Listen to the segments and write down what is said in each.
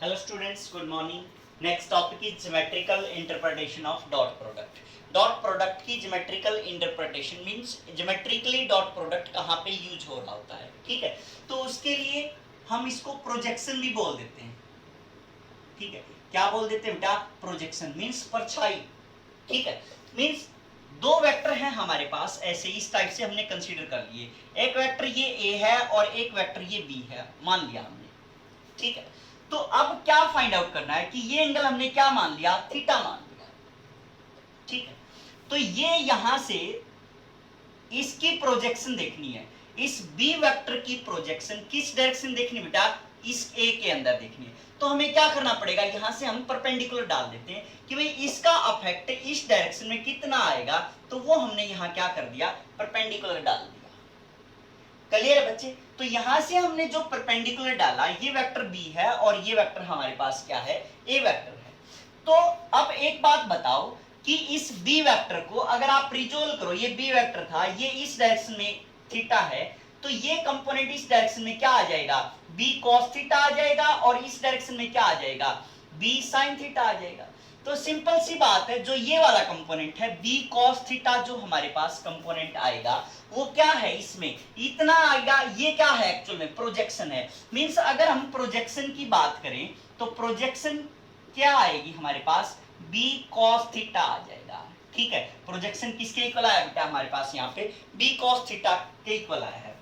Hello students, good morning. Next topic is geometrical interpretation of dot product. Dot product की geometrical interpretation means geometrically dot product कहाँ पे use हो रहा होता है, ठीक है। तो उसके लिए हम इसको प्रोजेक्शन भी बोल देते हैं, ठीक है। क्या बोल देते हैं बेटा? प्रोजेक्शन मीन्स परछाई, ठीक है। मीन्स दो वेक्टर हैं हमारे पास, ऐसे इस टाइप से हमने कंसीडर कर लिए। एक वेक्टर ये ए है और एक वेक्टर ये बी है, मान लिया हमने, ठीक है। तो अब क्या फाइंड आउट करना है कि ये एंगल हमने क्या मान लिया? थीटा मान लिया, ठीक है। तो ये यहां से इसकी प्रोजेक्शन देखनी है, इस बी वेक्टर की प्रोजेक्शन किस डायरेक्शन देखनी बेटा? इस ए के अंदर देखनी है। तो हमें क्या करना पड़ेगा? यहां से हम परपेंडिकुलर डाल देते हैं कि भाई इसका अफेक्ट इस डायरेक्शन में कितना आएगा, तो वो हमने यहां क्या कर दिया? परपेंडिकुलर डाल दिया। क्लियर है बच्चे? तो यहां से हमने जो परपेंडिकुलर डाला, ये वेक्टर बी है और ये वेक्टर हमारे पास क्या है? ए वेक्टर है। तो अब एक बात बताओ कि इस बी वेक्टर को अगर आप रिजोल्व करो, ये बी वेक्टर था, ये इस डायरेक्शन में थीटा है, तो ये कंपोनेंट इस डायरेक्शन में क्या आ जाएगा? बी कॉस थीटा आ जाएगा, और इस डायरेक्शन में क्या आ जाएगा? बी साइन थीटा आ जाएगा। तो सिंपल सी बात है, जो ये वाला कंपोनेंट है बी कॉस थीटा, जो हमारे पास कंपोनेंट आएगा वो क्या है? इसमें इतना आएगा। ये क्या है? एक्चुअल में प्रोजेक्शन है। मींस अगर हम प्रोजेक्शन की बात करें तो प्रोजेक्शन क्या आएगी हमारे पास? बी कॉस थीटा आ जाएगा, ठीक है। प्रोजेक्शन किसके इक्वल आया बेटा? हमारे पास यहाँ पे बी कॉस थीटा के इक्वल आया है।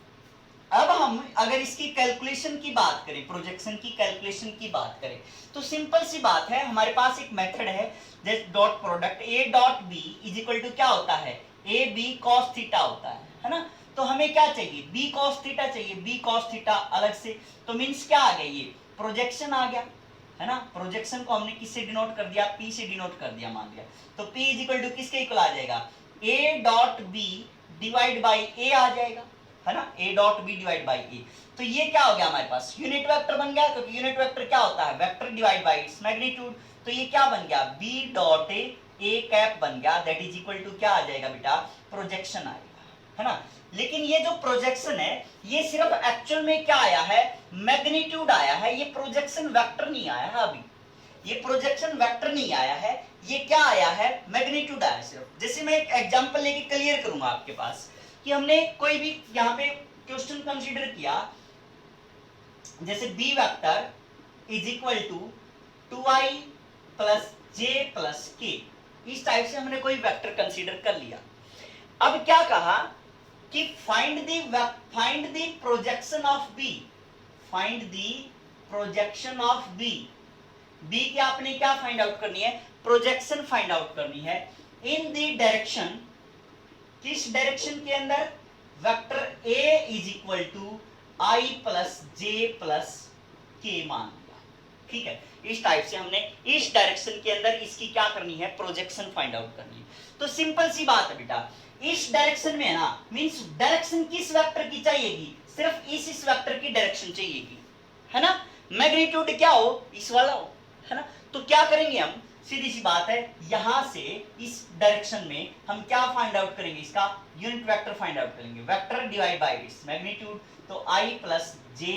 अब हम अगर इसकी कैलकुलेशन की बात करें, प्रोजेक्शन की कैलकुलेशन की बात करें, तो सिंपल सी बात है, हमारे पास एक मेथड है, जैसे dot product A dot B is equal to क्या होता है? ए बी कॉस थीटा होता है ना। तो हमें क्या चाहिए? बी कॉस थीटा चाहिए, बी कॉस थीटा अलग से। तो मीन्स क्या आ गया? ये प्रोजेक्शन आ गया, है ना। प्रोजेक्शन को हमने किससे डिनोट कर दिया? पी से डिनोट कर दिया, मान लिया। तो पी इज इक्वल टू किसके इक्वल आ जाएगा? A dot B divide by A आ जाएगा, है ना। A dot B divide by A. तो ये क्या हो गया हमारे पास? यूनिट वेक्टर बन गया, क्योंकि यूनिट वेक्टर क्या होता है? Vector divide by its magnitude. तो ये क्या बन गया? बी डॉट ए कैप बन गया, दैट इज इक्वल टू क्या आ जाएगा बेटा? प्रोजेक्शन आएगा, है ना। लेकिन ये जो प्रोजेक्शन है, ये सिर्फ एक्चुअल में क्या आया है? मैग्नीट्यूड आया है, ये प्रोजेक्शन वेक्टर नहीं आया है अभी। ये प्रोजेक्शन वेक्टर नहीं आया है, ये क्या आया है? मैग्नीट्यूड आया सिर्फ। जैसे मैं एक एग्जांपल लेके क्लियर करूंगा आपके पास कि हमने कोई भी यहाँ पे क्वेश्चन कंसीडर किया, जैसे B vector is equal to 2i plus J plus K, इस टाइप से हमने कोई वेक्टर कंसीडर कर लिया। अब क्या कहा कि find the projection of B, find the projection of B. B की आपने क्या फाइंड आउट करनी है? प्रोजेक्शन फाइंड आउट करनी है इन द डायरेक्शन, किस डायरेक्शन के अंदर? Vector A is equal to I plus J plus K मान लिया, ठीक है। इस टाइप से हमने इस डायरेक्शन के अंदर इसकी क्या करनी है? प्रोजेक्शन फाइंड आउट करनी है। तो सिंपल सी बात है बेटा, इस डायरेक्शन में है ना, मींस डायरेक्शन किस वेक्टर की चाहिएगी? सिर्फ इस वेक्टर की डायरेक्शन चाहिएगी, है ना। मैग्नीट्यूड क्या हो? इस वाला हो, है ना। तो क्या करेंगे हम? सीधी सी बात है, यहां से इस डायरेक्शन में हम क्या फाइंड आउट करेंगे? इसका यूनिट वेक्टर फाइंड आउट करेंगे, vector divide by its magnitude. तो आई प्लस जे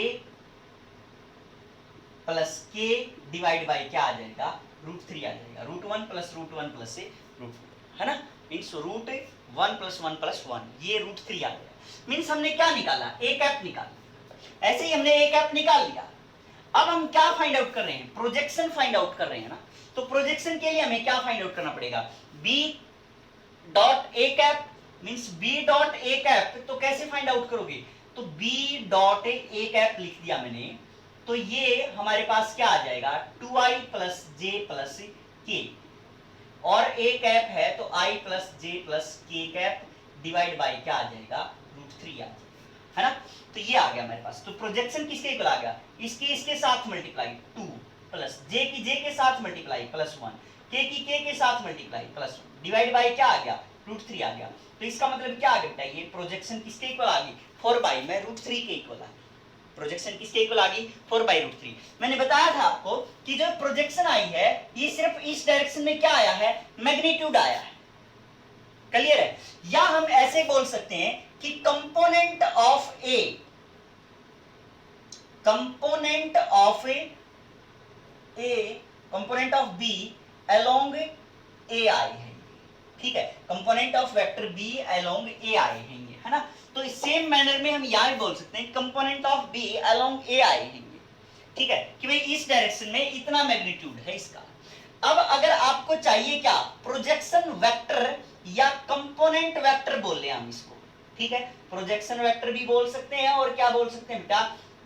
प्लस के डिवाइड बाय क्या आ जाएगा? √3 आ जाएगा। √1 प्लस √1 प्लस से √4, है ना। मीन्स √1 प्लस 1 प्लस 1, ये √3 आ गया। मीन्स हमने क्या निकाला? ए कैप निकाला। ऐसे ही हमने ए कैप निकाल लिया। अब हम क्या फाइंड आउट कर रहे हैं? प्रोजेक्शन फाइंड आउट कर रहे हैं ना। तो प्रोजेक्शन के लिए हमें क्या फाइंड आउट करना पड़ेगा? B dot A cap, means B dot A cap. तो कैसे फाइंड आउट करोगे? तो बी डॉट ए कैप लिख दिया मैंने, तो ये हमारे पास क्या आ जाएगा? 2i प्लस जे प्लस के, और ए कैप है तो i प्लस जे प्लस के कैप डिवाइड बाई क्या आ जाएगा? √3 आ जाएगा, है ना। तो ये आ गया हमारे पास। तो प्रोजेक्शन किसके इक्वल आ गया? इसके साथ मल्टीप्लाई 2 प्लस जे की जे के साथ मल्टीप्लाई प्लस 1, के के साथ मल्टीप्लाई प्लस 1 डिवाइड बाय क्या आ गया? √3 आ गया। तो इसका मतलब क्या आ गया बेटा? ये प्रोजेक्शन किसके इक्वल आ गई? 4 में √3 के इक्वल आ गई। प्रोजेक्शन किसके इक्वल आ गई? 4/√3। मैंने बताया था आपको कि जो प्रोजेक्शन आई है, ये सिर्फ इस डायरेक्शन में क्या आया है? मैग्नीट्यूड आया है। क्लियर है? या हम ऐसे बोल सकते हैं कि component of A A, component of B along A I है, ठीक है, component of vector B along A I है, है ना। तो इस सेम मैनर में हम यहाँ भी बोल सकते हैं component of B along A I है, ठीक है, कि भाई इस डायरेक्शन में इतना मैग्नीट्यूड है इसका। अब अगर आपको चाहिए क्या, प्रोजेक्शन वेक्टर या कंपोनेंट वेक्टर बोल रहे हैं हम इसको, ठीक है, प्रोजेक्शन वेक्टर भी बोल सकते हैं और क्या बोल सकते हैं बेटा,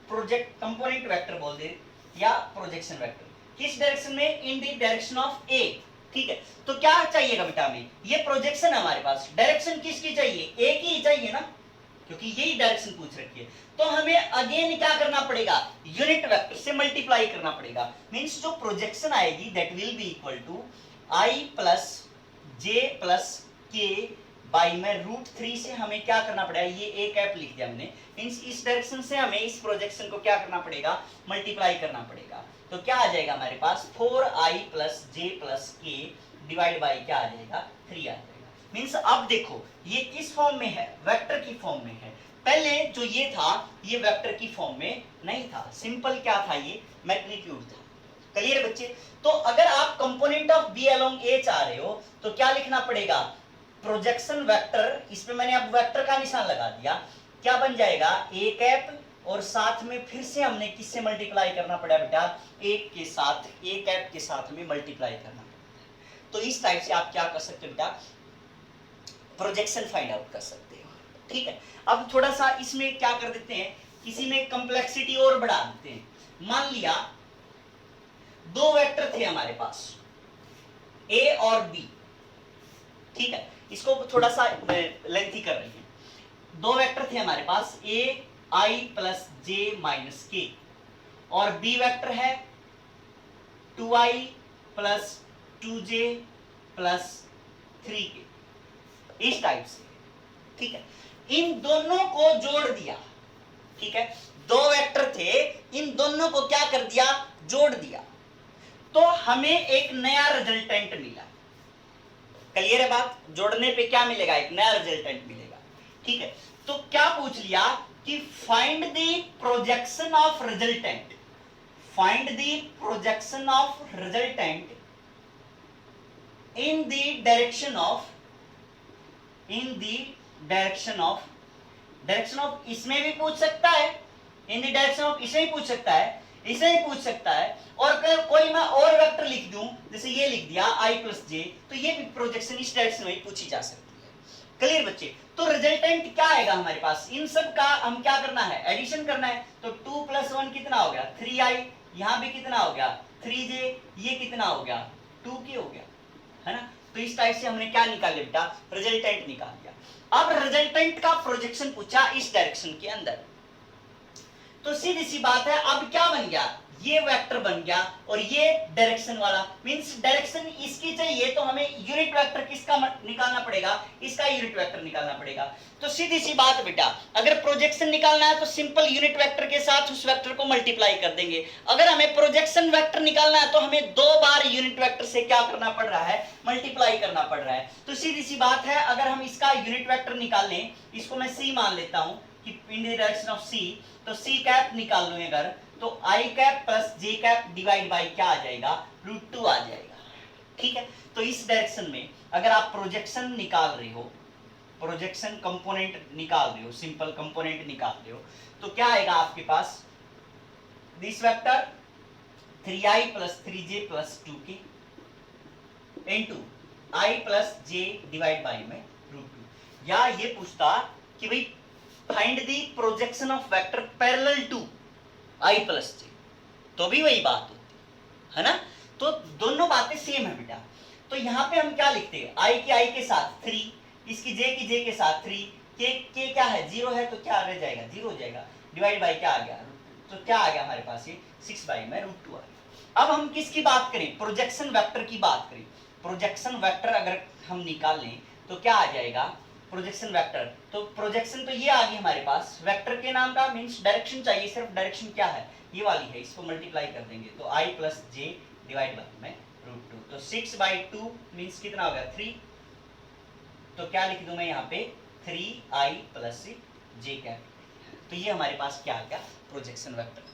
प्रोजेक्ट कंपोनेंट वेक्टर बोल दे या प्रोजेक्शन वेक्टर, किस डायरेक्शन में, इन द डायरेक्शन ऑफ ए, ठीक है। तो क्या चाहिएगा बेटा हमें, ये प्रोजेक्शन हमारे पास, डायरेक्शन किसकी चाहिए, ए की चाहिए ना, क्योंकि यही डायरेक्शन पूछ रखी है। तो हमें अगेन क्या करना पड़ेगा, यूनिट वेक्टर से मल्टीप्लाई करना पड़ेगा, मींस जो प्रोजेक्शन आएगी that will be equal to I plus J plus K by में √3 से हमें क्या करना पड़ेगा, ये ए कैप लिख दिया हमने, मींस इस डायरेक्शन से हमें इस प्रोजेक्शन को क्या करना पड़ेगा, मल्टीप्लाई करना पड़ेगा। तो क्या आ जाएगा हमारे पास 4i प्लस जे प्लस के डिवाइड बाई क्या आ जाएगा, 3 आ जाएगा। मींस अब देखो ये किस फॉर्म में है, वेक्टर की फॉर्म में है, पहले जो ये था ये वेक्टर की फॉर्म में नहीं था, सिंपल क्या था, ये मैग्नीट्यूड था। क्लियर बच्चे। तो अगर आप कंपोनेंट ऑफ बी अलोंग ए चाह रहे हो तो क्या लिखना पड़ेगा, प्रोजेक्शन वेक्टर, इसमें मैंने अब वेक्टर का निशान लगा दिया, क्या बन जाएगा ए कैप, और साथ में फिर से हमने किससे मल्टीप्लाई करना पड़ा बेटा, एक के साथ, ए कैप के साथ में मल्टीप्लाई करना पड़ेगा। तो इस टाइप से आप क्या कर सकते हो बेटा, प्रोजेक्शन फाइंड आउट कर सकते हो, ठीक है। अब थोड़ा सा इसमें क्या कर देते हैं, किसी में कंप्लेक्सिटी और बढ़ा देते हैं। मान लिया दो वेक्टर थे हमारे पास ए और बी, ठीक है, इसको थोड़ा सा लेंथी कर रही है। दो वेक्टर थे हमारे पास ए आई प्लस जे माइनस के, और बी वेक्टर है 2i plus 2j plus 3k, इस टाइप से, ठीक है। इन दोनों को जोड़ दिया, ठीक है, दो वेक्टर थे, इन दोनों को क्या कर दिया, जोड़ दिया, तो हमें एक नया रिजल्टेंट मिला। क्लियर है बात, जोड़ने पे क्या मिलेगा, एक नया रिजल्टेंट मिलेगा, ठीक है। तो क्या पूछ लिया कि find the projection of resultant, find the projection of resultant in the direction of, in the direction of, direction of इसमें भी पूछ सकता है, इन द डायरेक्शन ऑफ इसे भी पूछ सकता है, इसे ही पूछ सकता है, और कोई मैं और वेक्टर लिख दूं, जैसे ये लिख दिया i प्लस जे, तो ये भी प्रोजेक्शन इस डायरेक्शन में पूछी जा सकती है। क्लियर बच्चे। तो रिजल्टेंट क्या आएगा हमारे पास, इन सब का हम क्या करना है, एडिशन करना है। तो 2 + 1 कितना हो गया, 3i, यहाँ भी कितना हो गया 3j, ये कितना हो गया 2k हो गया, है ना। तो इस टाइप से हमने क्या निकाल लिया बेटा, रिजल्टेंट निकाल दिया। अब रिजल्टेंट का प्रोजेक्शन पूछा इस डायरेक्शन के अंदर, तो सीधी सी बात है, अब क्या बन गया, ये वेक्टर बन गया, और ये डायरेक्शन वाला, मींस डायरेक्शन इसकी चाहिए तो हमें यूनिट वेक्टर किसका निकालना पड़ेगा, इसका यूनिट वेक्टर निकालना पड़ेगा। तो सीधी सी बात बेटा, अगर प्रोजेक्शन निकालना है तो सिंपल यूनिट वेक्टर के साथ उस वेक्टर को मल्टीप्लाई कर देंगे। अगर हमें प्रोजेक्शन वेक्टर निकालना है तो हमें 2 बार यूनिट वेक्टर से क्या करना पड़ रहा है, मल्टीप्लाई करना पड़ रहा है। तो सीधी सी बात है, अगर हम इसका यूनिट वेक्टर निकाल लें, इसको मैं सी मान लेता हूं कि in the direction of C, तो सी कैप निकाल लूं अगर, तो I cap plus J cap divide by क्या आ जाएगा, √2 आ जाएगा, ठीक है। तो इस डायरेक्शन में अगर आप प्रोजेक्शन निकाल रहे हो, प्रोजेक्शन कंपोनेंट निकाल रहे हो, सिंपल कंपोनेंट निकाल रहे हो, तो क्या आएगा आपके पास, this vector 3i plus 3j plus 2k into i plus j divide by में √2। या ये पूछता कि भाई find the projection of vector parallel to i plus j, तो भी वही बात होती है ना। तो दोनों बातें सेम है बेटा। तो यहाँ पे हम क्या लिखते हैं, i की i के साथ 3, इसकी j की j के साथ 3, k क्या है 0 है, तो क्या रह जाएगा 0 हो जाएगा, डिवाइड बाई क्या आ गया √2। तो क्या आ गया हमारे पास, ये 6 बाई में √2 आ गया। अब हम किसकी बात करें, प्रोजेक्शन वेक्टर की बात करें। प्रोजेक्शन वेक्टर अगर हम निकाल लें तो क्या आ जाएगा, प्रोजेक्शन वेक्टर, तो प्रोजेक्शन तो ये आ गई हमारे पास, वेक्टर के नाम का मींस डायरेक्शन चाहिए, सिर्फ डायरेक्शन क्या है, ये वाली है, इसको मल्टीप्लाई कर देंगे तो i plus J divide by में √2। तो 6/2 मींस कितना हो गया 3, तो क्या लिख दूं मैं यहाँ पे 3i प्लस जे कैप। तो ये हमारे पास क्या आ गया, प्रोजेक्शन वेक्टर।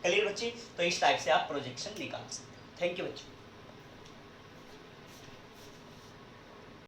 क्लियर बच्चे। तो इस टाइप से आप प्रोजेक्शन निकाल सकते हैं। थैंक यू बच्चों।